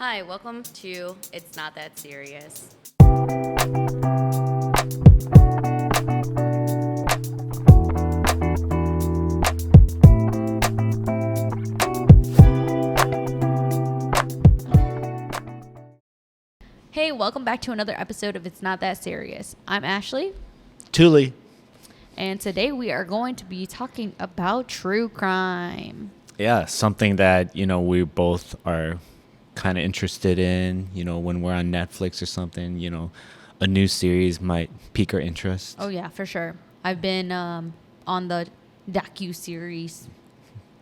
Hi, welcome to It's Not That Serious. Hey, welcome back to another episode of It's Not That Serious. I'm Ashley. Thule. And today we are going to be talking about true crime. Yeah, something that, we both are kind of interested in, when we're on Netflix or something, a new series might pique our interest. Oh, yeah, for sure. I've been on the docu-series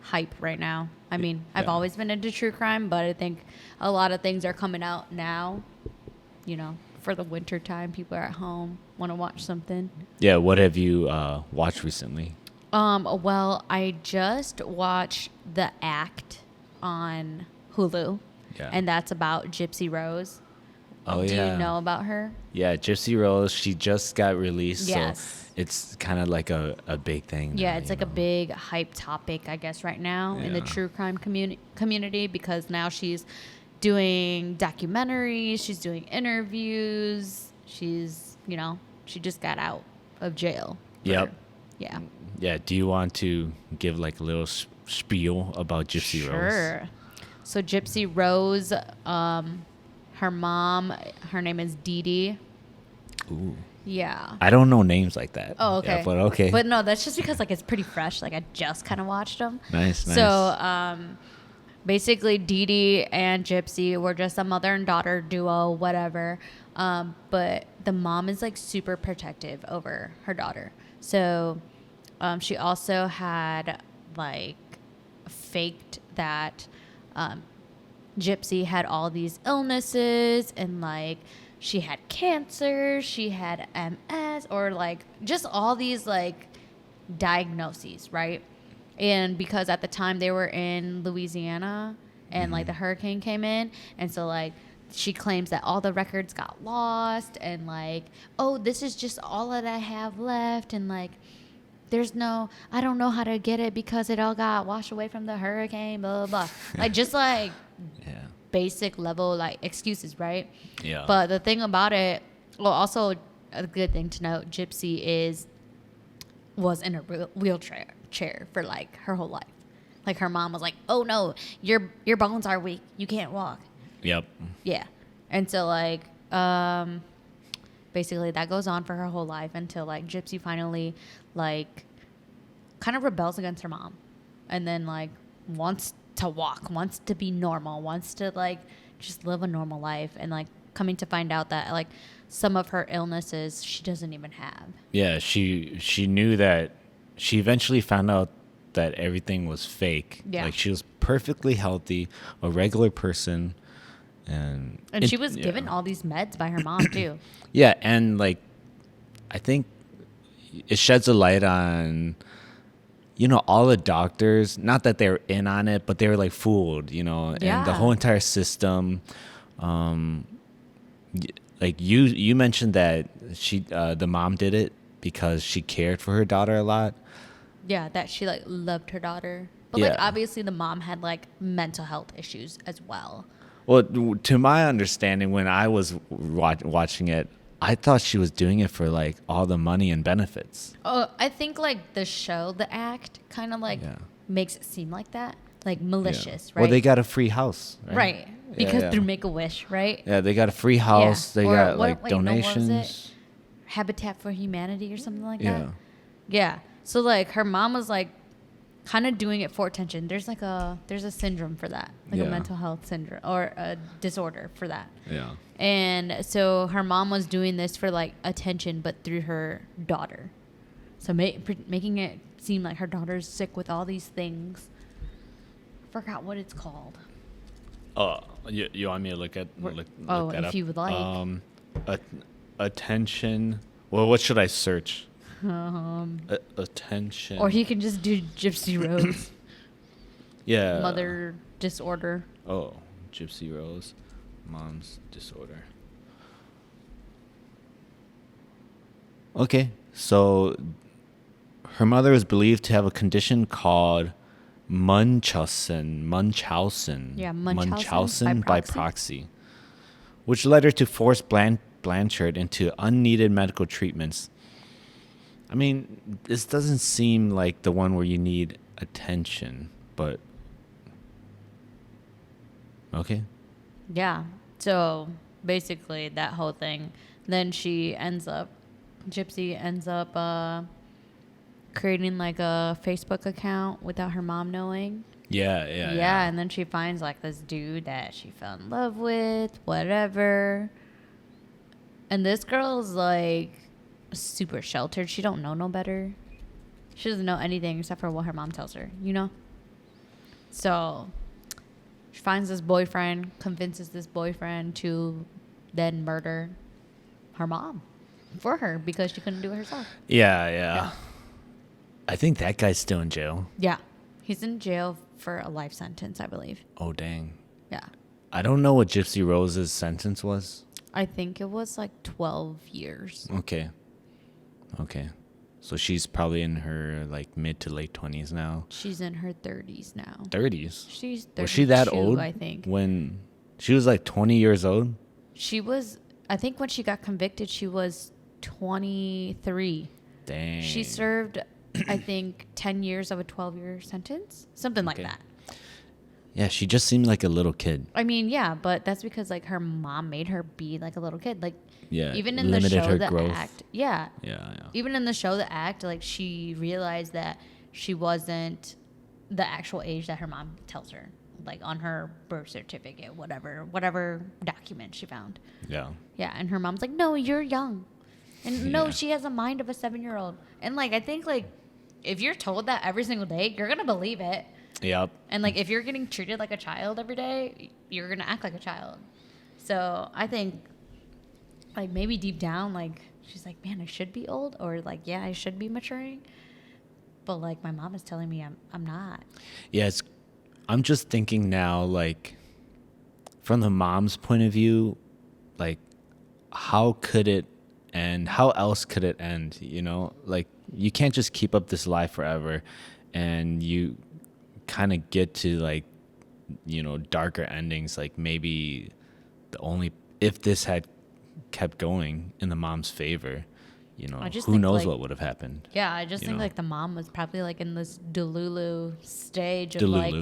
hype right now. I've always been into true crime, but I think a lot of things are coming out now, for the winter time. People are at home, want to watch something. Yeah, what have you watched recently? Well, I just watched The Act on Hulu, and that's about Gypsy Rose. Oh, Do you know about her? Yeah, Gypsy Rose, she just got released, Yes. so it's kind of like a big thing. Yeah, now, it's like a big hype topic, I guess, right now in the true crime community because now she's doing documentaries, she's doing interviews, she's, she just got out of jail. Yep. Yeah. Yeah, do you want to give like a little spiel about Gypsy Rose? Sure. So Gypsy Rose, her mom, her name is Dee Dee. Ooh. Yeah. I don't know names like that. Oh, okay. Yeah, but okay. But no, that's just because it's pretty fresh. I just kind of watched them. Nice. So basically, Dee Dee and Gypsy were just a mother and daughter duo, whatever. But the mom is super protective over her daughter. So she also had faked that Gypsy had all these illnesses and she had cancer, she had MS, or just all these diagnoses, right? And because at the time they were in Louisiana and the hurricane came in, and so she claims that all the records got lost and oh, this is just all that I have left, and there's no, I don't know how to get it because it all got washed away from the hurricane, blah blah blah. Basic level excuses, right? Yeah. But the thing about it, well, also a good thing to note, Gypsy was in a wheelchair for her whole life. Her mom was like, "Oh no, your bones are weak. You can't walk." Yep. Yeah. And so basically that goes on for her whole life until Gypsy finally kind of rebels against her mom, and then wants to walk, wants to be normal, wants to just live a normal life, and coming to find out that some of her illnesses she doesn't even have. Yeah, she knew that. She eventually found out that everything was fake. Yeah. She was perfectly healthy, a regular person, and she was given all these meds by her mom too. Yeah, and I think it sheds a light on all the doctors, not that they were in on it, but they were fooled, and the whole entire system. You mentioned that the mom did it because she cared for her daughter a lot. Yeah, that she loved her daughter. But obviously the mom had mental health issues as well. Well, to my understanding, when I was watching it, I thought she was doing it for all the money and benefits. Oh, I think the show, The Act, kind of makes it seem like that, malicious, right? Well, they got a free house, right? Because through Make-A-Wish, right? Yeah, they got a free house. Yeah. They got donations. No, what was it? Habitat for Humanity or something like Yeah. that. Yeah. So her mom was kind of doing it for attention. There's there's a syndrome for that, a mental health syndrome or a disorder for that. Yeah. And so her mom was doing this for attention, but through her daughter. So making it seem like her daughter's sick with all these things. I forgot what it's called. Oh, you want me to look that if up? you would like. Attention. Well, what should I search? Attention. Or he can just do Gypsy Rose. Yeah. Mother disorder. Oh, Gypsy Rose, mom's disorder. Okay, so her mother is believed to have a condition called Yeah, Munchausen Munchausen by by proxy. proxy, which led her to force Blanchard into unneeded medical treatments. I mean, this doesn't seem like the one where you need attention, but okay. Yeah. So basically, that whole thing. Then Gypsy ends up creating like a Facebook account without her mom knowing. Yeah. And then she finds like this dude that she fell in love with, whatever. And this girl's like super sheltered. She don't know no better. She doesn't know anything except for what her mom tells her, you know? So she finds this boyfriend, convinces this boyfriend to then murder her mom for her because she couldn't do it herself. Yeah. I think that guy's still in jail. Yeah. He's in jail for a life sentence, I believe. Oh, dang. Yeah. I don't know what Gypsy Rose's sentence was. I think it was like 12 years. Okay. So she's probably in her like mid to late 20s now. She's in her 30s now. 30s? She's 32, Was she that old? I think. When she was like 20 years old? She was, I think when she got convicted, she was 23. Dang. She served, I think, 10 years of a 12-year sentence. Something like that. Yeah, she just seemed like a little kid. I mean, yeah, but that's because like her mom made her be like a little kid. Like, Yeah, even in the limited show, her The growth. Act. Yeah. Yeah. Even in the show, The Act, like she realized that she wasn't the actual age that her mom tells her, like on her birth certificate, whatever document she found. Yeah. Yeah, and her mom's like, "No, you're young," and no, Yeah. she has a mind of a 7-year-old. And like, I think like if you're told that every single day, you're gonna believe it. Yep. And like, if you're getting treated like a child every day, you're gonna act like a child. So I think, like maybe deep down, like she's like, man, I should be old, or like, yeah, I should be maturing. But like, my mom is telling me I'm not. Yeah, I'm just thinking now, like, from the mom's point of view, like, how could it end? How else could it end? You know, like, you can't just keep up this life forever, and you kind of get to like, you know, darker endings. Like maybe if this had kept going in the mom's favor, you know, who knows what would have happened. Yeah, I just think like the mom was probably like in this Delulu stage of like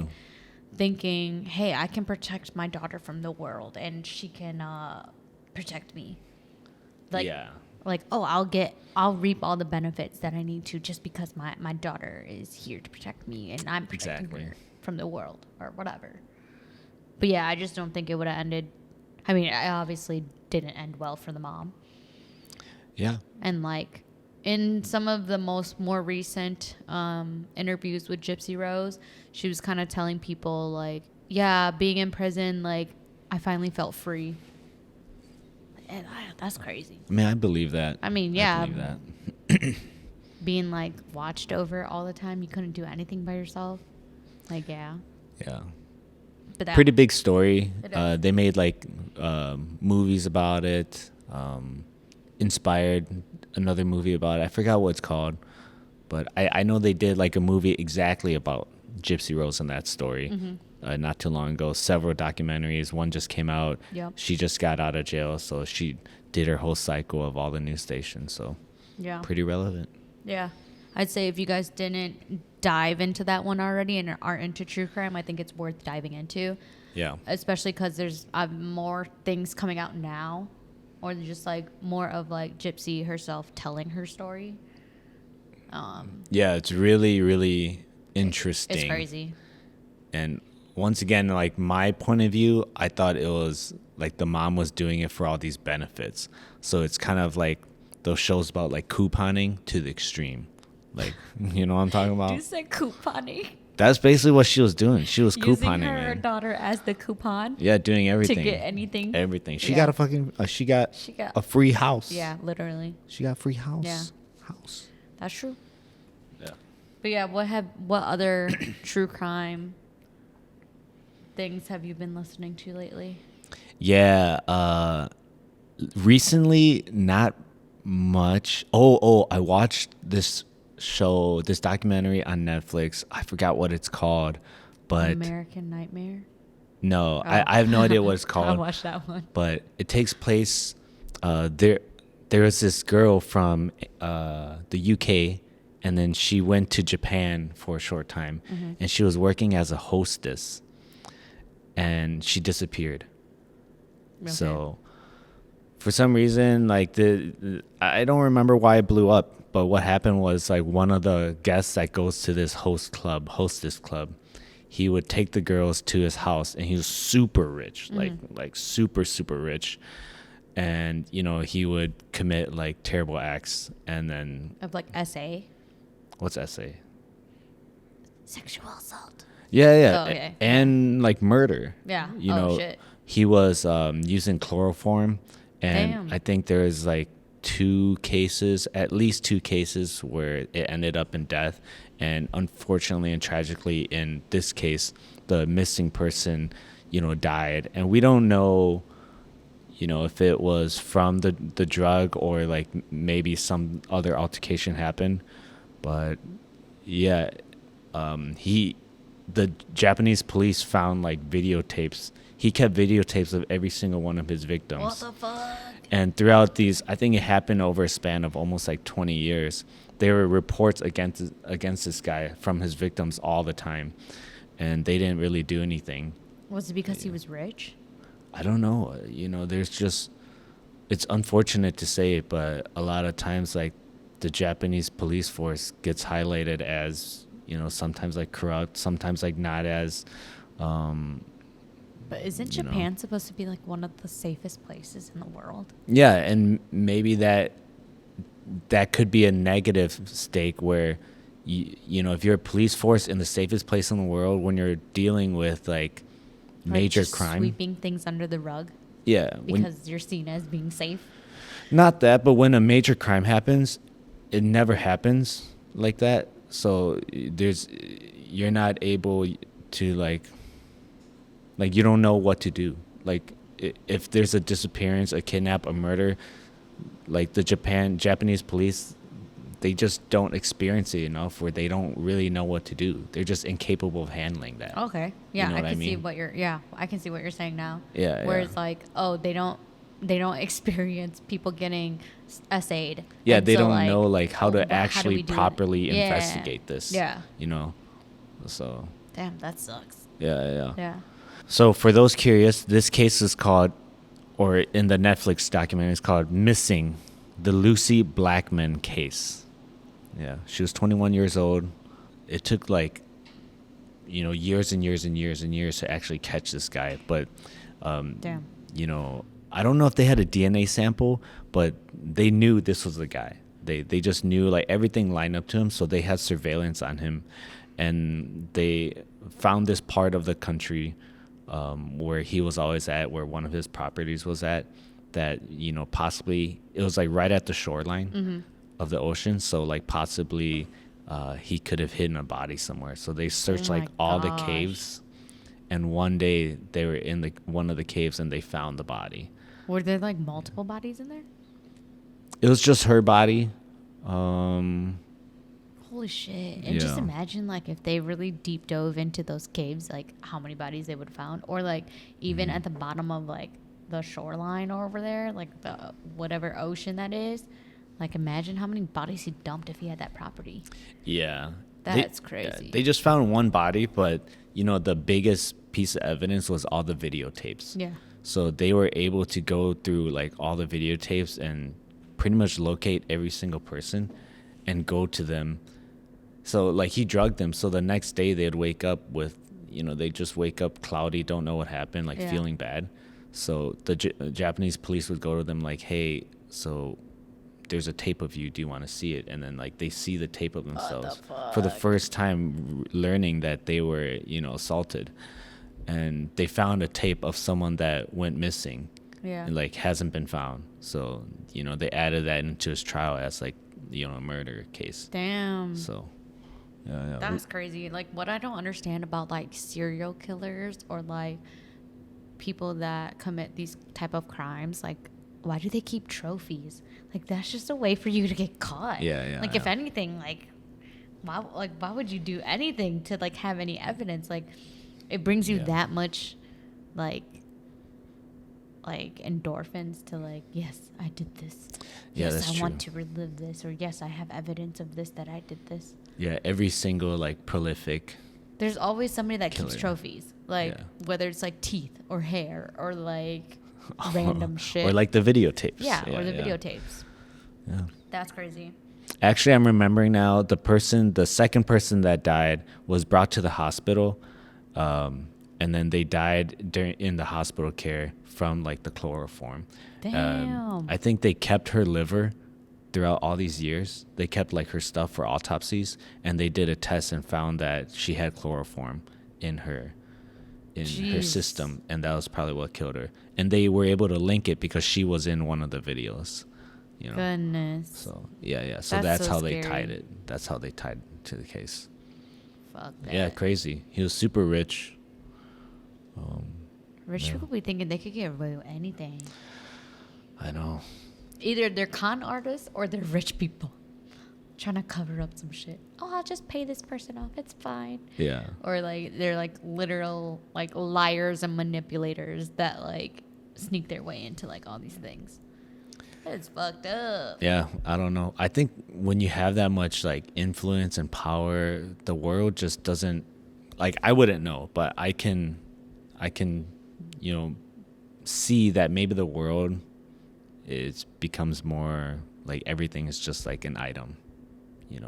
thinking, hey, I can protect my daughter from the world and she can protect me. Like, yeah. Like, oh, I'll reap all the benefits that I need to just because my daughter is here to protect me and I'm protecting her from the world or whatever. But yeah, I just don't think it would have ended. I mean, I obviously didn't end well for the mom. Yeah. And like in some of the more recent interviews with Gypsy Rose, she was kind of telling people like, yeah, being in prison, like I finally felt free. And that's crazy. I mean, I believe that. I mean, yeah. I believe that. Being like watched over all the time, you couldn't do anything by yourself. Like, yeah. Yeah. But pretty big story. They made like movies about it. Inspired another movie about it. I forgot what it's called, but I know they did like a movie exactly about Gypsy Rose and that story. Mm-hmm. Not too long ago. Several documentaries. One just came out. Yep. She just got out of jail, so she did her whole cycle of all the news stations. So yeah, pretty relevant. Yeah, I'd say if you guys didn't dive into that one already and are into true crime, I think it's worth diving into. Yeah. Especially because there's more things coming out now, or just like more of like Gypsy herself telling her story. Yeah, it's really, really interesting. It's crazy. And once again, like my point of view, I thought it was like the mom was doing it for all these benefits. So it's kind of like those shows about like couponing to the extreme. Like, you know what I'm talking about? You said couponing. That's basically what she was doing. She was Using couponing, her man. daughter as the coupon. Yeah, doing everything. To get anything. Everything. She got a fucking, she got a free house. Yeah, literally. She got a free house. Yeah. House. That's true. Yeah. But yeah, what other true crime things have you been listening to lately? Yeah, recently not much. I watched this show, this documentary on Netflix. I forgot what it's called, but American Nightmare. no, Oh. I have no idea what it's I called. watched that one. But it takes place. There was this girl from the UK, and then she went to Japan for a short time, and she was working as a hostess, and she disappeared. Okay. So for some reason, like I don't remember why it blew up, but what happened was like one of the guests that goes to this hostess club, he would take the girls to his house, and he was super rich, like super super rich, and you know he would commit like terrible acts, and then Of like SA. what's essay? Sexual assault. Yeah. Oh, okay. And like murder. Yeah. You Oh, know, shit. he was using chloroform, and Damn. I think there was like at least two cases where it ended up in death. And unfortunately and tragically, in this case, the missing person, you know, died. And we don't know, you know, if it was from the drug or like maybe some other altercation happened. But yeah, the Japanese police found like videotapes. He kept videotapes of every single one of his victims. What the fuck? And throughout these, I think it happened over a span of almost like 20 years. There were reports against this guy from his victims all the time, and they didn't really do anything. Was it because he was rich? I don't know. You know, it's unfortunate to say it, but a lot of times like the Japanese police force gets highlighted as, you know, sometimes like corrupt, sometimes like not as But isn't you know. Japan supposed to be like one of the safest places in the world? Yeah, and maybe that could be a negative stake where you know, if you're a police force in the safest place in the world, when you're dealing with like major just crime, sweeping things under the rug yeah, because you're seen as being safe. not that, but when a major crime happens, it never happens like that. So you're not able to like you don't know what to do. Like if there's a disappearance, a kidnap, a murder, like the Japanese police, they just don't experience it enough where they don't really know what to do. They're just incapable of handling that. Okay. Yeah, You know I what I can see mean? what I can see what you're saying now. Yeah, Where yeah. it's like, oh, they don't experience people getting essayed. Yeah, And they so, don't like, know like how to but how do actually we do it? properly Yeah. investigate this. Yeah. You know. So Damn, that sucks. yeah. Yeah. So for those curious, this case is called, or in the Netflix documentary, it's called Missing, the Lucy Blackman Case. Yeah, she was 21 years old. It took like, you know, years and years and years and years to actually catch this guy. But, Damn. you know, I don't know if they had a DNA sample, but they knew this was the guy. They just knew like everything lined up to him, so they had surveillance on him, and they found this part of the country where he was always at, where one of his properties was at, that, you know, possibly it was like right at the shoreline of the ocean, so like possibly he could have hidden a body somewhere. So they searched my like all the gosh. caves, and one day they were in one of the caves and they found the body. Were there like multiple bodies in there? It was just her body. Holy shit. And just Yeah. imagine like if they really deep dove into those caves, like how many bodies they would have found. Or like even at the bottom of like the shoreline over there, like the whatever ocean that is. Like imagine how many bodies he dumped if he had that property. Yeah. That's Yeah, crazy. they just found one body, but you know, the biggest piece of evidence was all the videotapes. Yeah. So they were able to go through like all the videotapes and pretty much locate every single person and go to them. So like he drugged them. So the next day they'd wake up with, you know, they just wake up cloudy, don't know what happened, like Yeah. feeling bad. So the Japanese police would go to them like, hey, so there's a tape of you. Do you want to see it? And then like they see the tape of themselves for the first time, learning that they were, you know, assaulted. And they found a tape of someone that went missing. Yeah. And like hasn't been found. So, you know, they added that into his trial as like, you know, a murder case. Damn. So yeah. That's crazy. Like what I don't understand about like serial killers or like people that commit these type of crimes, like why do they keep trophies? Like that's just a way for you to get caught. Yeah, Like if anything, like why would you do anything to like have any evidence? Like, it brings you that much, like endorphins to like, yes, I did this. Yeah, yes, that's I true. want to relive this, or yes, I have evidence of this, that I did this. Yeah, every single like prolific. There's always somebody that Killer. keeps trophies, like whether it's like teeth or hair or like random shit, Or like the videotapes. Yeah, or the videotapes. Yeah. That's crazy. Actually, I'm remembering now, the second person that died was brought to the hospital. And then they died in the hospital care from like the chloroform. Damn. I think they kept her liver throughout all these years. They kept like her stuff for autopsies, and they did a test and found that she had chloroform in her system, and that was probably what killed her. And they were able to link it because she was in one of the videos. You know? Goodness. So yeah. So that's so how scary. they tied it. That's how they tied to the case. Fuck that. Yeah, crazy. He was super rich. Rich people be thinking they could get away with anything. I know. Either they're con artists or they're rich people trying to cover up some shit. Oh, I'll just pay this person off. It's fine. Yeah. Or like they're like literal like liars and manipulators that like sneak their way into like all these things. It's fucked up. Yeah, I don't know. I think when you have that much like influence and power, the world just doesn't like, I wouldn't know, but I can, see that maybe the world becomes more like everything is just like an item, Yeah,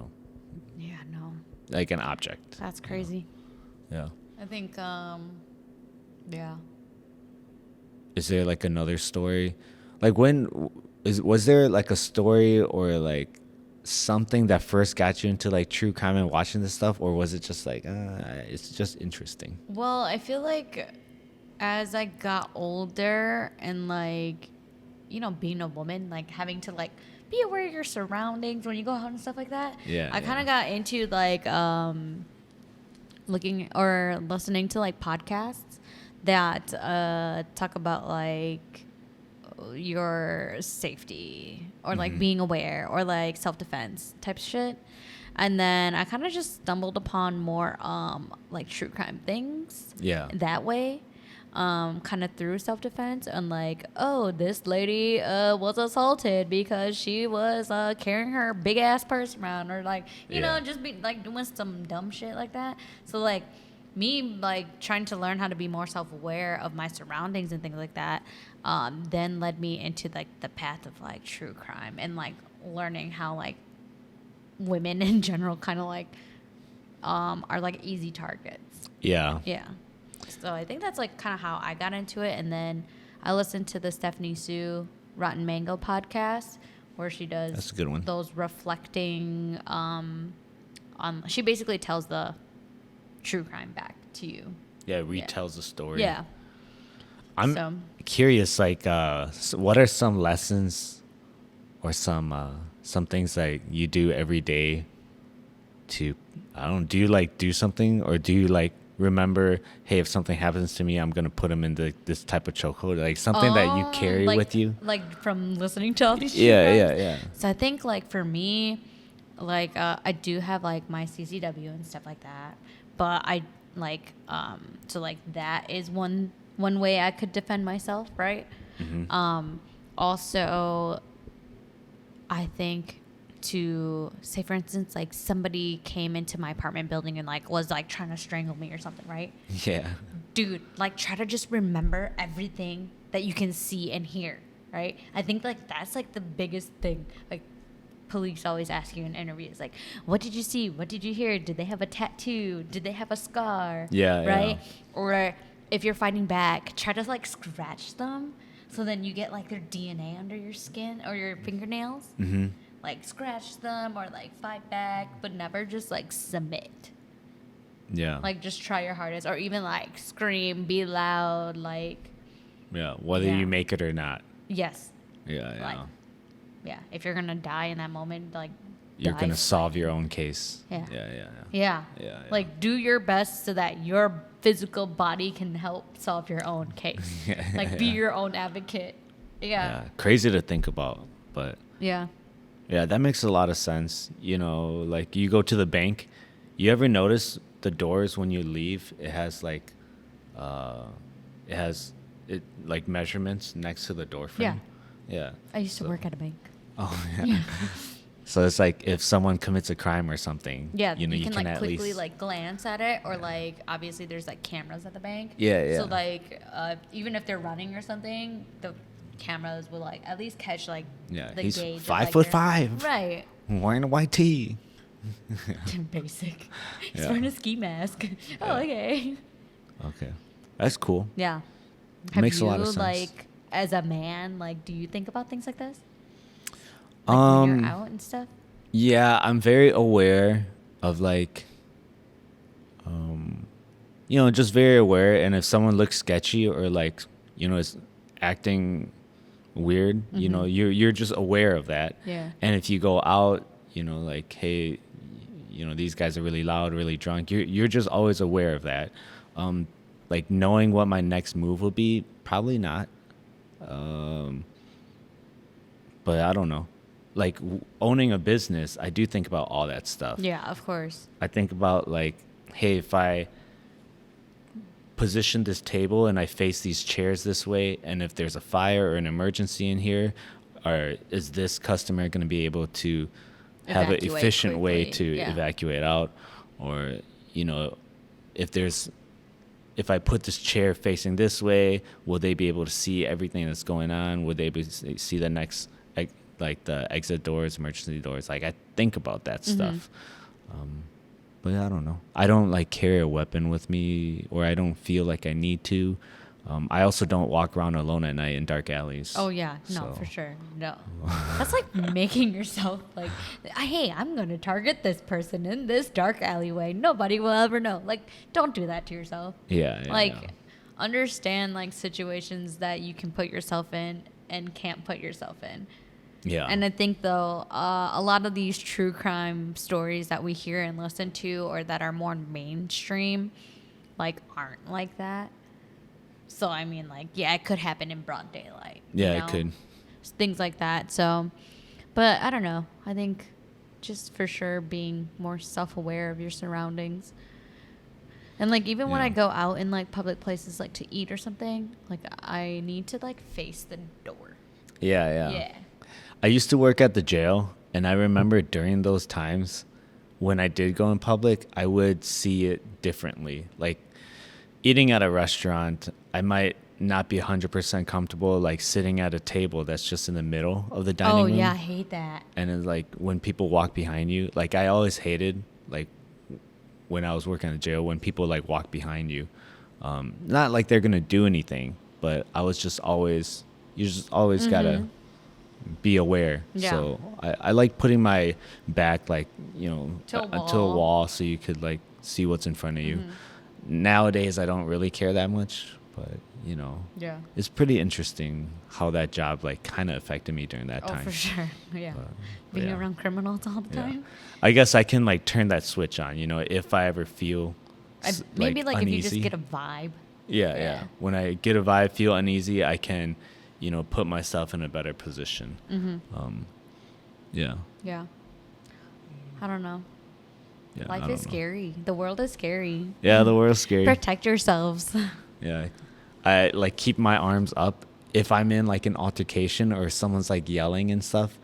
no. like an object. That's crazy. Yeah. I think yeah. Is there like another story? Like was there like a story or like something that first got you into like true crime and watching this stuff, or was it just like it's just interesting? Well, I feel like as I got older and like, being a woman, like having to like be aware of your surroundings when you go out and stuff like that. Yeah. I kind of got into like looking or listening to like podcasts that talk about like your safety or like being aware or like self-defense type shit. And then I kind of just stumbled upon more like true crime things that way, kind of through self-defense, and like, oh, this lady was assaulted because she was carrying her big ass purse around, or like just be like doing some dumb shit like that. So like me like trying to learn how to be more self-aware of my surroundings and things like that then led me into like the path of like true crime and like learning how like women in general kind of like are like easy targets. Yeah. So I think that's like kind of how I got into it. And then I listened to the Stephanie Sue Rotten Mango podcast where she does That's a good one. Those reflecting she basically tells the true crime back to you. Yeah, retells the story. Yeah. I'm curious, like, so what are some lessons or some things that you do every day to, do you like do something, or do you like remember, hey, if something happens to me, I'm going to put them in this type of chokehold, like something that you carry with you? Like from listening to all these Yeah. So I think like for me, like I do have like my CCW and stuff like that, but I like so like that is one way I could defend myself, right? Also I think to say, for instance, like somebody came into my apartment building and like was like trying to strangle me or something, right? Yeah. Dude, like try to just remember everything that you can see and hear, right? I think like that's like the biggest thing. Like police always ask you in interviews, like, what did you see? What did you hear? Did they have a tattoo? Did they have a scar? Yeah. Right? Yeah. Or if you're fighting back, try to like scratch them so then you get like their DNA under your skin or your fingernails. Like scratch them or like fight back, but never just like submit. Yeah. Like just try your hardest, or even like scream, be loud, like. Yeah, whether you make it or not. Yes. Yeah. Like, yeah, if you're gonna die in that moment, like. You're gonna solve your own case. Yeah. Like do your best so that your physical body can help solve your own case. Like be your own advocate. Yeah. Crazy to think about, but. Yeah. Yeah, that makes a lot of sense. You know, like you go to the bank, you ever notice the doors when you leave, uh it has it like measurements next to the door Yeah. frame? Yeah. I used to So, work at a bank. oh yeah. Yeah. So it's like if someone commits a crime or something, Yeah, you know, you you can can like at quickly least like glance at it, or like obviously there's like cameras at the bank. Yeah, So yeah. like even if they're running or something, the cameras will like at least catch like Yeah, the he's gauge of five like foot their five, right. wearing a white tee. Basic. He's Yeah. wearing a ski mask. Oh, Yeah. okay. Okay, that's cool. Yeah. It Have makes a you lot of sense. like as a man like do you think about things like this? Like when you're Um, out and stuff? yeah, I'm very aware of like, you know, just very aware. And if someone looks sketchy or like, you know, is acting weird, you know, you're just aware of that. Yeah. And if you go out, you know, like, hey, you know, these guys are really loud, really drunk. You're just always aware of that. Like knowing what my next move will be, probably not. But I don't know. Like owning a business, I do think about all that stuff. Yeah, of course. I think about like, hey, if I position this table and I face these chairs this way, and if there's a fire or an emergency in here, or is this customer going to be able to have an Evacuate efficient way quickly, to yeah. evacuate out? Or, you know, if I put this chair facing this way, will they be able to see everything that's going on? Will they be see the next like the exit doors, emergency doors? Like I think about that stuff. But I don't know. I don't like carry a weapon with me, or I don't feel like I need to. I also don't walk around alone at night in dark alleys. Oh yeah, no, So- for sure. No. That's like making yourself like, hey, I'm going to target this person in this dark alleyway. Nobody will ever know. Like, don't do that to yourself. Yeah, yeah, Like, yeah. understand like situations that you can put yourself in and can't put yourself in. Yeah. And I think though, a lot of these true crime stories that we hear and listen to, or that are more mainstream, like aren't like that. So I mean, like, yeah, it could happen in broad daylight. Yeah, you it know? could. Things like that. So, but I don't know. I think just for sure being more self-aware of your surroundings. And like even when Yeah. I go out in like public places like to eat or something, like I need to like face the door. Yeah, yeah. Yeah. I used to work at the jail, and I remember during those times when I did go in public, I would see it differently. Like eating at a restaurant, I might not be 100% comfortable like sitting at a table that's just in the middle of the dining Oh room. yeah, I hate that. And it's like when people walk behind you, like I always hated like when I was working at the jail when people like walk behind you. Not like they're gonna do anything, but I was just always gotta be aware. Yeah. So I like putting my back like, you know, To a to a wall. wall so you could like see what's in front of you. Nowadays I don't really care that much, but you know, Yeah. it's pretty interesting how that job like kind of affected me during that Oh, time. for sure. Yeah. But, Being yeah. around criminals all the Yeah. time. I guess I can like turn that switch on, you know, if I ever feel Maybe like if you just uneasy. get a vibe. Yeah, yeah. Yeah. When I get a vibe, feel uneasy, I can, you know, put myself in a better position. Yeah. Yeah. I don't know. Yeah. I Life don't is know. scary. The world is scary. Yeah, the world's scary. Protect yourselves. Yeah. I like keep my arms up if I'm in like an altercation or someone's like yelling and stuff.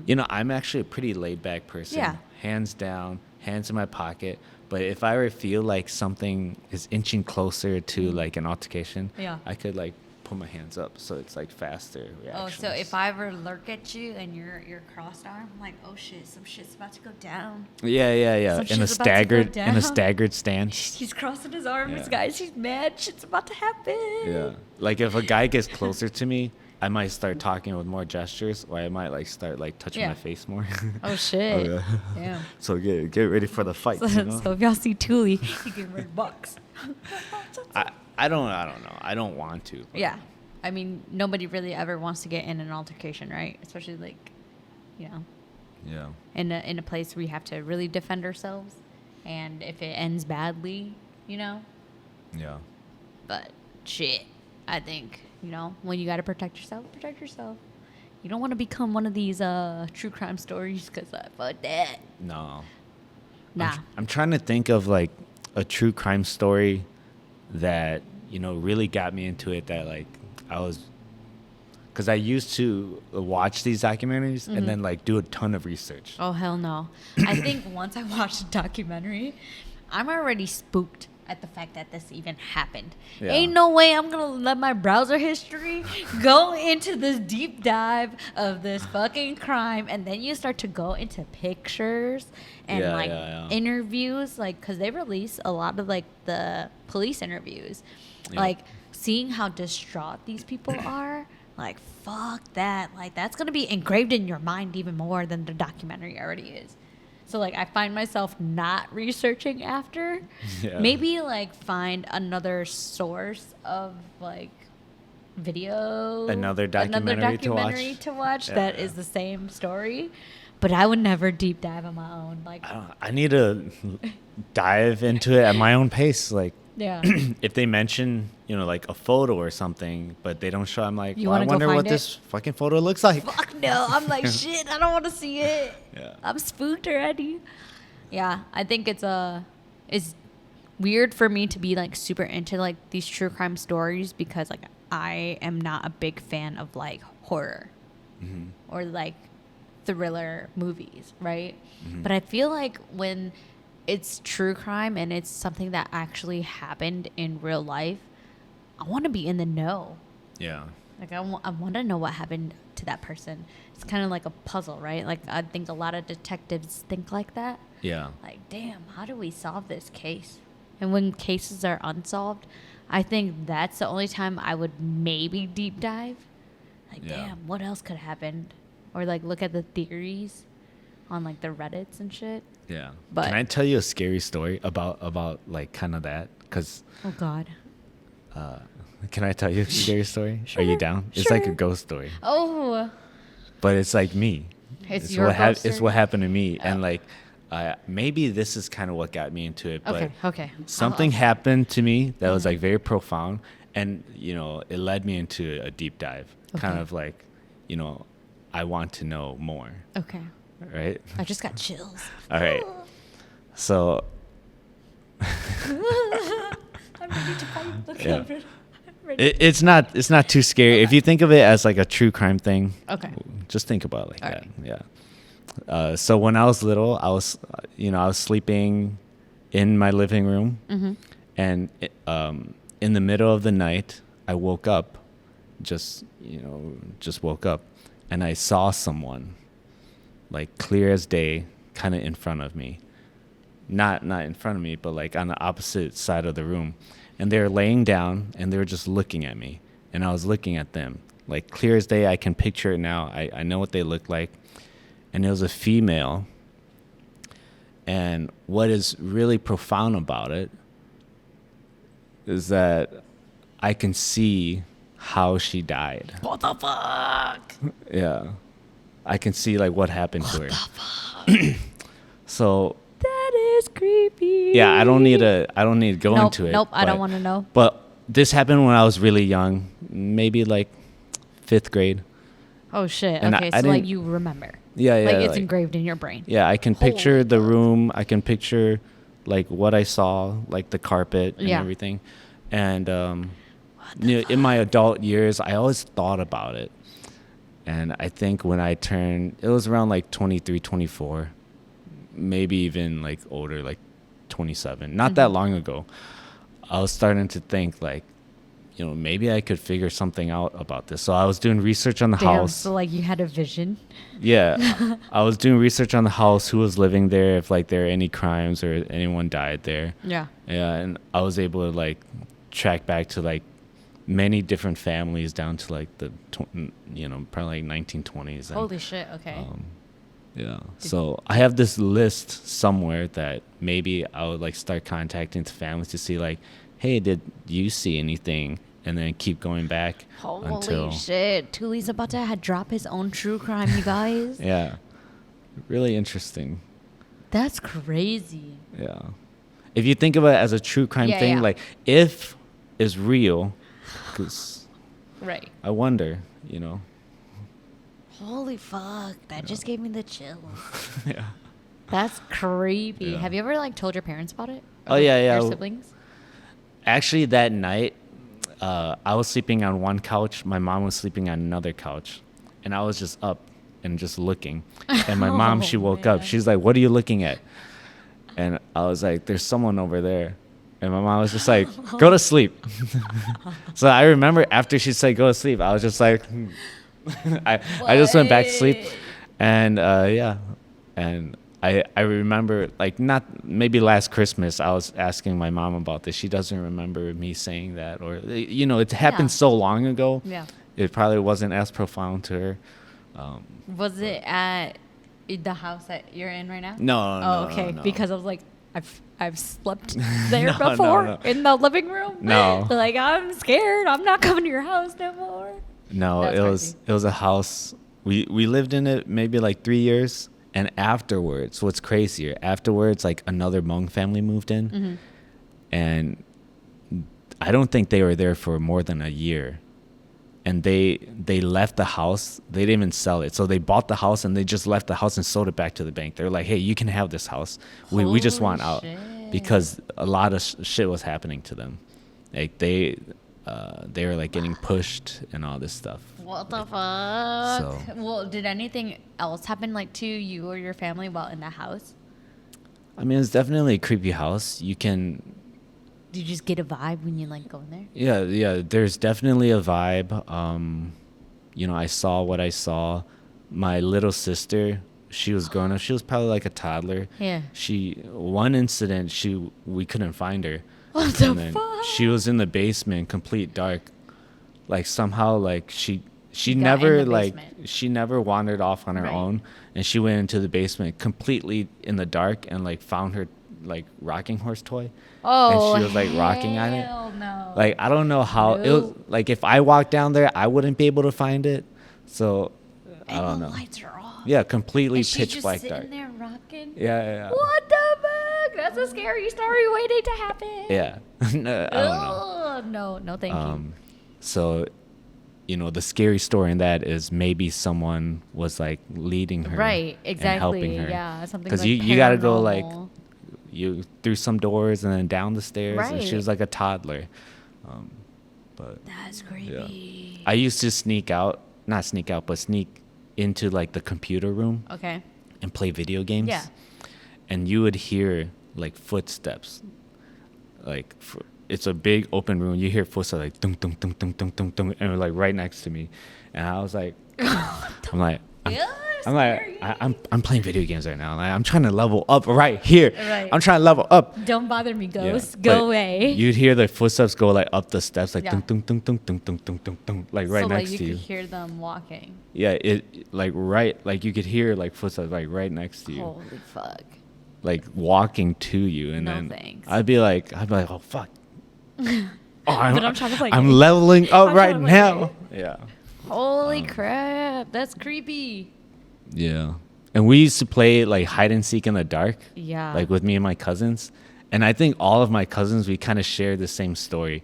You know, I'm actually a pretty laid back person. Yeah. Hands down, hands in my pocket. But if I ever feel like something is inching closer to like an altercation, Yeah. I could like put my hands up so it's like faster Oh, reactions. so if I ever lurk at you and you're crossed arm, I'm like, oh shit, some shit's about to go down. Yeah, yeah, yeah. Some In a shit's about to go staggered down. stance. He's crossing his arms, Yeah. guys. He's mad. Shit's about to happen. Yeah. Like if a guy gets closer to me, I might start talking with more gestures, or I might like start like touching Yeah. my face more. Oh shit. yeah. Damn. So get ready for the fight. So, You know? so if y'all see Thule, you can red box. I don't know. I don't want to. but- Yeah. I mean, nobody really ever wants to get in an altercation, right? Especially like, you know, Yeah. in a place where we have to really defend ourselves, and if it ends badly, you know. Yeah. But shit, I think, you know, when you got to protect yourself, You don't want to become one of these true crime stories because fuck that. No. Nah. I'm trying to think of like a true crime story that, you know, really got me into it, that like I was, because I used to watch these documentaries and then like do a ton of research. Oh, hell no. I think once I watched the documentary, I'm already spooked at the fact that this even happened. Yeah. Ain't no way I'm going to let my browser history go into this deep dive of this fucking crime. And then you start to go into pictures and interviews, like, because they release a lot of like the police interviews. Yeah. Like, seeing how distraught these people are. Like, fuck that. Like, that's going to be engraved in your mind even more than the documentary already is. So, like, I find myself not researching after. Yeah. Maybe, like, find another source of, like, video. Another documentary to watch that is the same story. But I would never deep dive on my own. Like, I need to dive into it at my own pace. Like, yeah. if they mention, you know, like a photo or something, but they don't show, I'm like, You well, I wanna go wonder find what it? this fucking photo looks like. Fuck no. I'm like, shit, I don't want to see it. Yeah. I'm spooked already. Yeah, I think it's weird for me to be like super into like these true crime stories because like I am not a big fan of like horror or like thriller movies, right? But I feel like when it's true crime and it's something that actually happened in real life, I want to be in the know. Yeah. Like, I want to know what happened to that person. It's kind of like a puzzle, right? Like, I think a lot of detectives think like that. Yeah. Like, damn, how do we solve this case? And when cases are unsolved, I think that's the only time I would maybe deep dive. Like, Yeah. damn, what else could have happened? Or, like, look at the theories on, like, the Reddits and shit. Yeah. But- Can I tell you a scary story about like kind of that? Because Oh, God. can I tell you a scary story? Sure, Are you down? It's like a sure. ghost story, Oh. but it's like me. It's your ghost It's story? what happened to me, and like maybe this is kind of what got me into it. But Okay. something happened to me that was like very profound, and you know, it led me into a deep dive. Kind Okay. of like, you know, I want to know more. Okay. Right. I just got chills. All right. So I'm ready to fight the Yeah. cover. I'm ready. it's not too scary if you think of it as like a true crime thing. Okay. Just think about it like All that. right. Yeah. So when I was little, I was sleeping in my living room, and in the middle of the night, I woke up, just woke up, and I saw someone, like clear as day, kind of in front of me. Not in front of me, but like on the opposite side of the room. And they were laying down and they were just looking at me. And I was looking at them. Like clear as day, I can picture it now. I know what they look like. And it was a female. And what is really profound about it is that I can see how she died. What the fuck? Yeah. I can see like what happened to her. So That is creepy. yeah, I don't need to go into it. Nope, I don't want to know. But this happened when I was really young, maybe like 5th grade. Oh shit. And Okay, I so like didn't- you remember. Yeah, Like it's like- engraved in your brain. Yeah, I can picture Holy the fuck. room. I can picture like what I saw, like the carpet and Yeah. everything. And in my adult years, I always thought about it. And I think when I turned, it was around like 23, 24, maybe even like older, like 27. Not that long ago. I was starting to think like, you know, maybe I could figure something out about this. So I was doing research on the Damn, house. so like you had a vision. Yeah. I was doing research on the house, who was living there, if like there are any crimes or anyone died there. Yeah. Yeah, and I was able to like track back to like many different families down to like the probably like 1920s. And, Holy shit. Okay. yeah. So I have this list somewhere that maybe I would like start contacting the families to see like, hey, did you see anything? And then keep going back Holy until shit. Tuli's about to drop his own true crime, you guys. yeah, really interesting. That's crazy. Yeah. If you think of it as a true crime Yeah, thing, yeah. like if is real, because Right. I wonder, you know. Holy fuck. That just gave me the chills. Yeah. That's creepy. Yeah. Have you ever like told your parents about it? Oh, Or, like, yeah, yeah. Your siblings? Actually, that night, I was sleeping on one couch. My mom was sleeping on another couch. And I was just up and just looking. And my mom, she woke up. Man. She's like, "What are you looking at?" And I was like, "There's someone over there." And my mom was just like, "Go to sleep." So I remember after she said, "Go to sleep," I was just like, I just went back to sleep. What? And yeah. And I remember, like, not maybe last Christmas, I was asking my mom about this. She doesn't remember me saying that. Or, it happened Yeah. so long ago. Yeah. It probably wasn't as profound to her. Was it at the house that you're in right now? No, no, Oh, okay. no. Because I was like, I've slept there No, no, before no. in the living room. No. Like, I'm scared. I'm not coming to your house no more. No, That's it was a house. We lived in it maybe like 3 years, and afterwards, what's crazier? Afterwards, like another Hmong family moved in, Mm-hmm. and I don't think they were there for more than a year. And they left the house. They didn't even sell it. So they bought the house and they just left the house and sold it back to the bank. They're like, "Hey, you can have this house. We just Holy want out," shit. because a lot of shit was happening to them. Like they were like getting pushed and all this stuff. What the fuck? So- Well, did anything else happen like to you or your family while in the house? I mean, it's definitely a creepy house. You can, Did you just get a vibe when you like go in there? yeah. There's definitely a vibe. I saw what I saw. My little sister, she was growing up. She was probably like a toddler. Yeah. One incident, we couldn't find her. What the And then fuck? she was in the basement, complete dark. Like somehow, like she got in never the like basement. she never wandered off on her Right. own, and she went into the basement completely in the dark and like found her like rocking horse toy. Oh, and she was like rocking on it. hell no. Like I don't know how it was. Nope. Like if I walked down there, I wouldn't be able to find it. So I and don't the know. lights are off. Yeah, completely And she's pitch just black sitting dark. there rocking. Yeah. What the fuck? That's a scary story waiting to happen. Yeah. No, I don't know. No, thank you. So, the scary story in that is maybe someone was like leading her, Right, exactly. and helping her. Yeah, something Because like you got to go like paranormal. you through some doors and then down the stairs, and she Right. was like a toddler. But That's yeah, creepy. I used to not sneak out, but sneak into like the computer room Okay. and play video games. Yeah. And you would hear like footsteps, like it's a big open room. You hear footsteps like dum dum dum dum dum dum dum, and it was, like right next to me, and I was like, I'm like, I'm playing video games right now. Like, I'm trying to level up right here. Right. I'm trying to level up. Don't bother me, Yeah, ghost. but Go away. You'd hear the footsteps go like up the steps, like Yeah. dum dum dum dum dum dum dum dum dum, like right so next like to you you. could hear them walking. Yeah, it like right, like you could hear like footsteps like right next to you. Holy fuck. Like walking to you, and No then thanks. I'd be like, oh fuck. Oh, But I'm trying to play I'm games. leveling up I'm right trying to play now. Yeah. Holy crap. That's creepy. Yeah. And we used to play like hide and seek in the dark. Yeah. Like with me and my cousins. And I think all of my cousins, we kind of share the same story.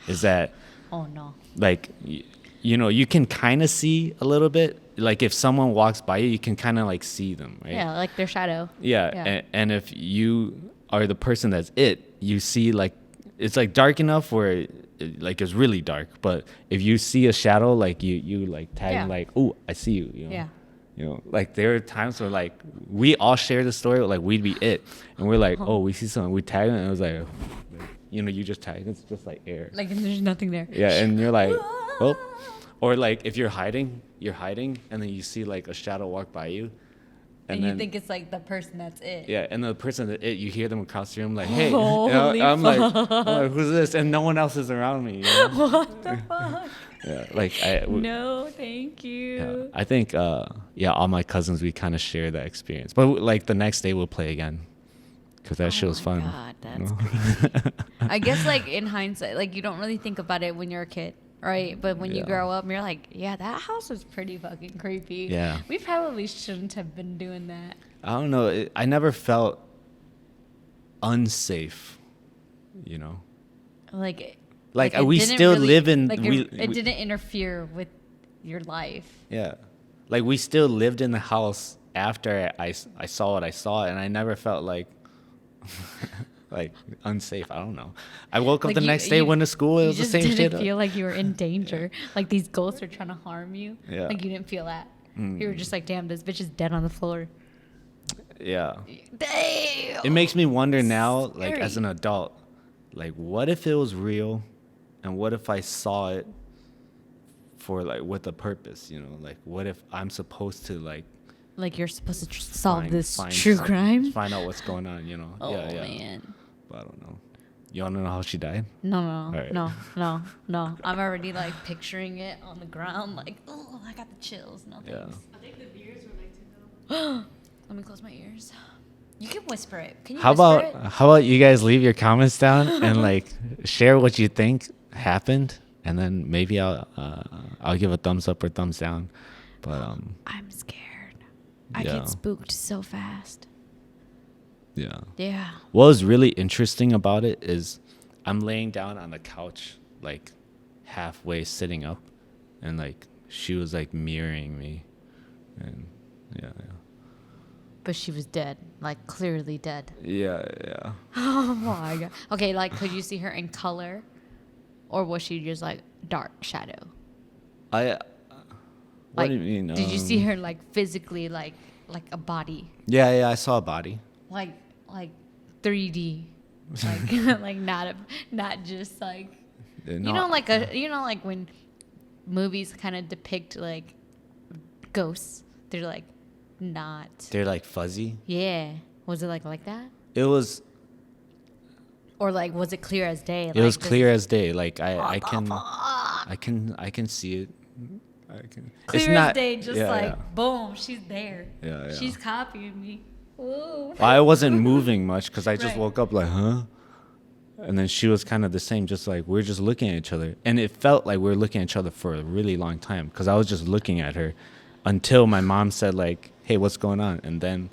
Is that Oh no. like, you can kind of see a little bit. Like if someone walks by you, you can kind of like see them, right? Yeah, like their shadow. Yeah. Yeah. And if you are the person that's you see like, it's like dark enough where like it's really dark. But if you see a shadow, like you like tag Yeah. like, oh, I see you. Yeah. Like there are times where like we all share the story, like we'd be it, and we're like, oh, we see something, we tag it, and it was like, you just tag, it's just like air. Like there's nothing there. Yeah, and you're like, oh, or like if you're hiding, and then you see like a shadow walk by you, And then you think it's like the person that's it. yeah, and the person you hear them across the room like, hey, Holy I'm like, who's this? And no one else is around me. What the fuck? Yeah, like No, thank you. Yeah, I think all my cousins, we kind of share that experience. But like the next day we'll play again because that shit was Oh fun. my God, that's creepy. I guess like in hindsight, like you don't really think about it when you're a kid, right? But when you Yeah. grow up, you're like, yeah, that house was pretty fucking creepy. Yeah. We probably shouldn't have been doing that. I don't know. I never felt unsafe, Like Like it we didn't still really- live in. Like we, it didn't interfere with your life. Yeah. Like, we still lived in the house after I saw what I saw, and I never felt like like unsafe. I don't know. I woke up Like the next day, went to school. It You was the just same shit. didn't feel like you were in danger. Like these ghosts are trying to harm you. Yeah. Like you didn't feel that. You were just like, damn, this bitch is dead on the floor. Yeah. Damn. It makes me wonder now, like, Scary. as an adult, like, what if it was real, and what if I saw it for, like, with a purpose, you know? Like, what if I'm supposed to, Like you're supposed to solve find- this find true some- crime. find out what's going on, you know? Oh yeah. man. But I don't know. You want to know how she died? No, right. no. I'm already like picturing it on the ground, like, oh, I got the chills. No Yeah. thanks. I think the viewers would like to know. Let me close my ears. You can whisper it. Can you How whisper about it? how about you guys leave your comments down and like share what you think happened, and then maybe I'll give a thumbs up or thumbs down. But I'm scared. I Yeah. get spooked so fast. yeah. Yeah. What was really interesting about it is I'm laying down on the couch, like halfway sitting up, and like she was like mirroring me, and yeah. But she was dead, like clearly dead. Yeah. Oh my god. Okay, like could you see her in color, or was she just like dark shadow? What Like, do you mean? Did you see her like physically, like a body, Yeah, I saw a body. like 3D, like like not just like you know like when movies kind of depict like ghosts, they're like not. They're like fuzzy. Yeah. Was it like that? It was. Or like was it clear as day? It was Like, clear as day. Like I can see it. I can. Clear as day, just yeah, like yeah. boom, she's there. Yeah. She's copying me. Ooh. I wasn't moving much because I just Right. woke up like, huh? And then she was kind of the same, just like we're just looking at each other. And it felt like we were looking at each other for a really long time because I was just looking at her until my mom said like, hey, what's going on? And then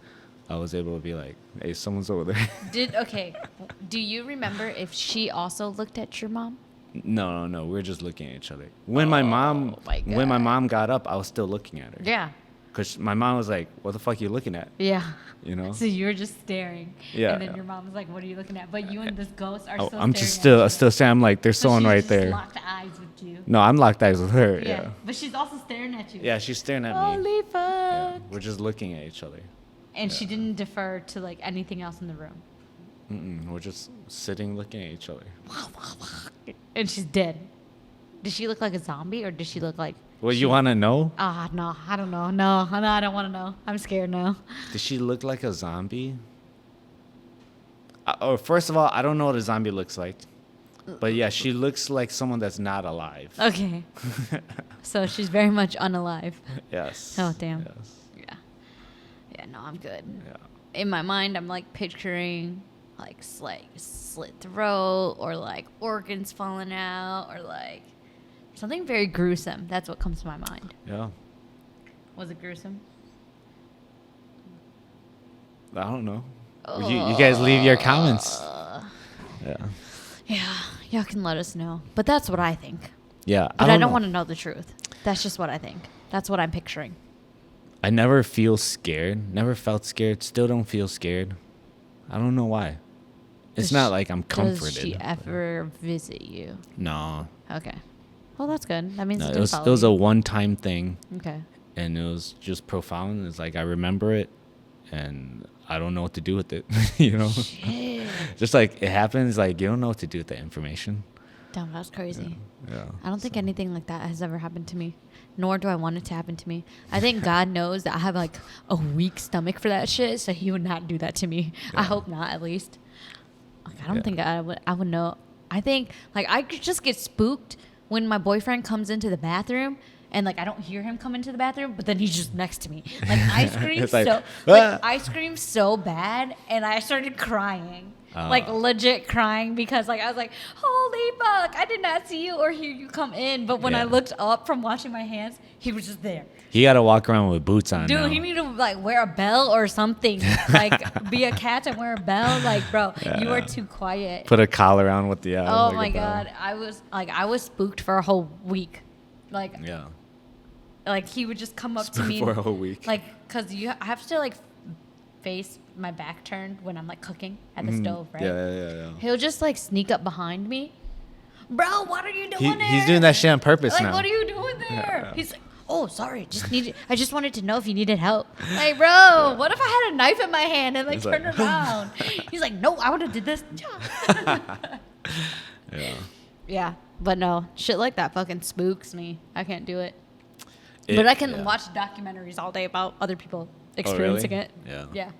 I was able to be like, hey, someone's over there. Do you remember if she also looked at your mom? No, we're just looking at each other. When my mom got up, I was still looking at her. Yeah. Because my mom was like, what the fuck are you looking at? Yeah. You know? So you were just staring. Yeah, And then yeah. your mom was like, what are you looking at? But you and this ghost are Oh, still I'm staring just at each other. saying, I'm like, there's So someone she's right just there. locked eyes with you. No, I'm locked eyes with her. Yeah. Yeah. But she's also staring at you. Yeah, she's staring at me. Holy fuck. Yeah, we're just looking at each other. And she didn't defer to like anything else in the room. We're just sitting looking at each other. And she's dead. Did she look like a zombie or did she look like... Well, you want to know? No, I don't know. No, I don't want to know. I'm scared now. Did she look like a zombie? Or first of all, I don't know what a zombie looks like. But yeah, she looks like someone that's not alive. Okay. So she's very much unalive. Yes. Oh, damn. Yes. Yeah. Yeah, no, I'm good. Yeah. In my mind, I'm like picturing like slit throat or like organs falling out or like something very gruesome. That's what comes to my mind. Yeah. Was it gruesome? I don't know. You guys leave your comments. Yeah. Yeah, y'all can let us know. But that's what I think. Yeah. But I don't know. want to know the truth. That's just what I think. That's what I'm picturing. I never feel scared. Never felt scared. Still don't feel scared. I don't know why. It's not like I'm comforted. Does she ever visit you? No. Okay. Well, that's good. That means No, it it didn't was follow a you. one-time thing, Okay. and it was just profound. It's like I remember it, and I don't know what to do with it. You know, Shit. just like it happens. Like you don't know what to do with the information. Damn, that's crazy. Yeah. I don't think anything like that has ever happened to me, nor do I want it to happen to me. I think God knows that I have like a weak stomach for that shit, so He would not do that to me. I hope not, at least. Like, I don't Yeah. think I would know. I think like I could just get spooked when my boyfriend comes into the bathroom. And like I don't hear him come into the bathroom, but then he's just next to me. Like I screamed It's like, so, "Ah!" I screamed so bad, and I started crying, Ah. like legit crying because like I was like, "Holy fuck! I did not see you or hear you come in." But when I Yeah. looked up from washing my hands, he was just there. He got to walk around with boots on. Dude, now. he need to like wear a bell or something. Like be a cat and wear a bell. Like, bro, you are too quiet. Put a collar on with the. Oh like my a bell. god, I was spooked for a whole week. Like Yeah. like he would just come up to me for a whole week. like, cause I have to like face my back turned when I'm like cooking at the stove, right? Yeah. He'll just like sneak up behind me. Bro, what are you doing there? He's doing that shit on purpose like, now. what are you doing there? Yeah. He's like, oh, sorry, I just wanted to know if you needed help. Like, bro, what if I had a knife in my hand and like He's turned like- around? He's like, no, I would have did this. Yeah. Yeah, but no, shit like that fucking spooks me. I can't do it. It- but I can yeah. watch documentaries all day about other people Oh, experiencing really? it. Yeah. Yeah.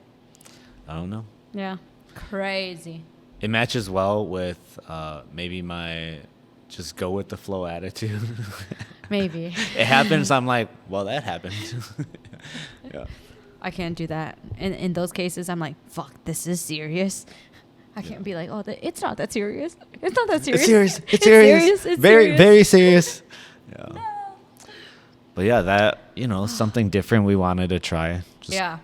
I don't know. Yeah. Crazy. It matches well with maybe my just go with the flow attitude. Maybe. It happens. I'm like, well, that happened. Yeah. I can't do that. In those cases, I'm like, fuck, this is serious. I can't be like, oh, it's not that serious. It's not that serious. It's serious. It's serious. serious. It's very, serious. very serious. Yeah. No. But yeah, that, something different we wanted to try. Just, Yeah.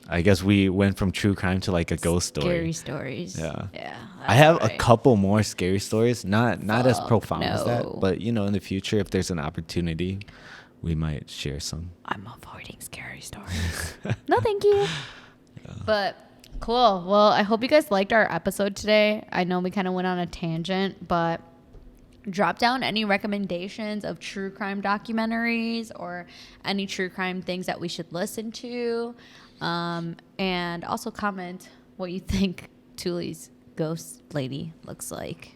I guess we went from true crime to like a ghost story. Scary stories. Yeah. Yeah. I have that's a right. couple more scary stories. Not as Fuck profound as no. that, but in the future, if there's an opportunity, we might share some. I'm avoiding scary stories. No, thank you. But cool. Well, I hope you guys liked our episode today. I know we kind of went on a tangent, but drop down any recommendations of true crime documentaries or any true crime things that we should listen to. And also comment what you think Thule's ghost lady looks like.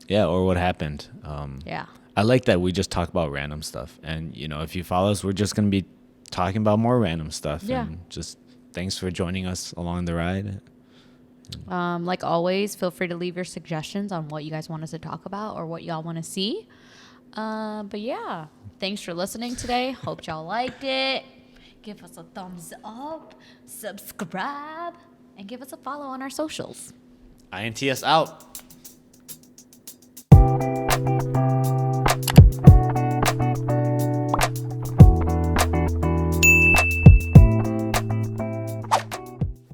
Yeah, or what happened. Yeah. I like that we just talk about random stuff. And, if you follow us, we're just going to be talking about more random stuff. Yeah. And just thanks for joining us along the ride. Like always, feel free to leave your suggestions on what you guys want us to talk about or what y'all want to see. But yeah, thanks for listening today. Hope y'all liked it. Give us a thumbs up, subscribe, and give us a follow on our socials. INTS out.